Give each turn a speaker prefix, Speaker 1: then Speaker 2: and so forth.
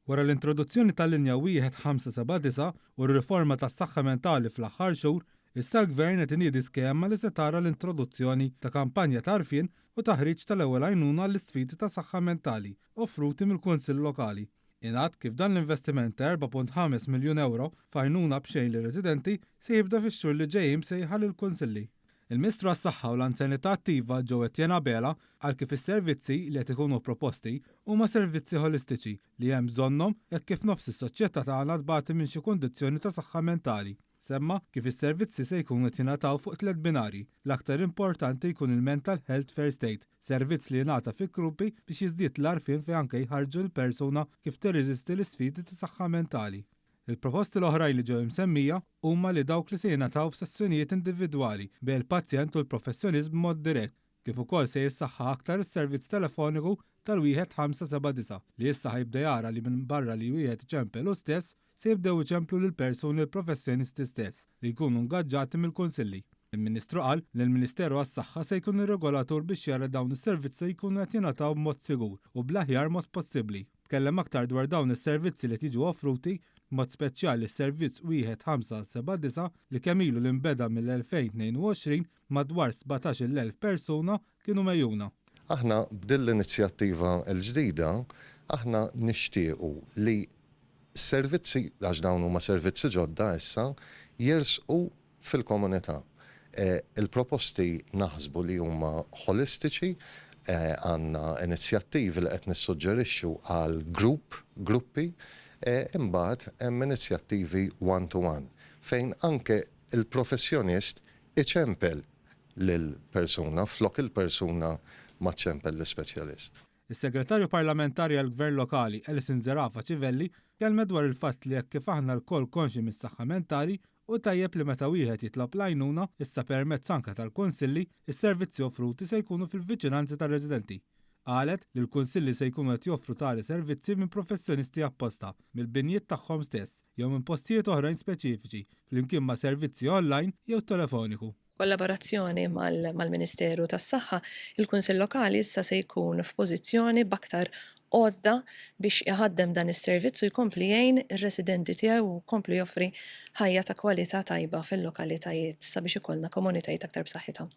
Speaker 1: Wara l-introduzzjoni tal-linja wieħed 579 u r-riforma tas-saħħa mentali fl-aħħar xhur, issa l-Gvern qed iniedi skema li se tara l-introduzzjoni ta' kampanja ta' għarfien u taħriġ tal-ewwel għajnuna għall-isfidi ta' saħħa mentali offruti mill-Kunsill Lokali. Ingħad kif dan l-investiment ta' 4.5 miljun euro f'għajnuna b'xejn li residenti se jibda fix-xhur li ġejjin sejħa lill-Kunsilli. Il-Ministru għas-Saħħa u l-Anzjanità Attiva Ġew Etienne Bela qal kif is-servizzi li qed ikunu proposti huma servizzi holistiċi li hemm bżonnhom hekk kif nofs is-soċjetà tagħna tbagħti minn xi kundizzjoni ta' saħħa mentali. Semma kif is-servizzi se jkunu qed jingħataw fuq 3 binarji. L-aktar importanti jkun il-Mental Health First Aid, servizz li jingħata fi gruppi biex jiżdied l-għarfien fejn anke jħarġu l-persuna kif tirreżisti l-isfidi ta' saħħa mentali. Il-proposti l-oħrajn li ġew imsemmija huma li dawk li se jingħataw f'sessjonijiet individwali bejn il-pazjent u l-professjonist b'mod dirett, kif ukoll se jissaħħa aktar is-servizz telefoniku tal-wieħed 579 li issa ħajbda jara li minn barra li wieħed iċempel hu stess se jibdew iċemplu lil persuni l-professjonisti stess li jkunu ngaġġati mill-kunsilli. Il-Ministru qal li l-Ministeru għas-Saħħa se jkun ir-regolatur biex jara dawn is-servizzi jkunu qed jingħataw b'mod sigur u bl-aħjar mod possibbli. Tkellem aktar dwar dawn is-servizzi li tiġu offruti mod speċjali s-servizz wieħed 579 li kemm ilu l-inbeda mill-2022 madwar 17,000 persuna kienu mejjuna.
Speaker 2: Aħna b'din l-inizjattiva l-ġdida aħna nixtiequ li servizzi għax dawn huma servizzi ġodda issa jersqu fil-komunità. Il-proposti naħsbu li huma holistiċi, għandna inizjattivi li qed nissuġġerixxu għal gruppi, imbagħad hemm inizjattivi one-to-one fejn anke il-professjonist iċempel lill-persuna flok il-persuna ma ċempel l-ispeċjalist.
Speaker 1: Is-Segretarju Parlamentari għall-Gvern Lokali Alison Zerafa Civelli kelmet dwar il-fatt li jekk kif aħna l-koll konxi mis-saħħa mentali u tajjeb li meta wieħed jitlob l-għajnuna issa permezz anke tal-kunsilli, is-servizzi offruti se jkunu fil-viċinanzi tar-residenti. Qalet li l-kunsilli se jkunu qed joffru tali servizzi minn professjonisti apposta mill-binjiet tagħhom stess jew minn postijiet oħrajn speċifiċi flimkien ma' servizzi online jew telefoniku.
Speaker 3: Kollaborazzjoni mal-Ministeru tas-Saħħa, il-Kunsill Lokali issa se jkun f'pożizzjoni b'aktar għodda biex iħaddem dan is-servizz u jkompli jgħin ir-residenti tiegħu u jkompli joffri ħajja ta' kwalità tajba fil-lokalitajiet sabiex ikollna komunitajiet aktar b'saħħithom.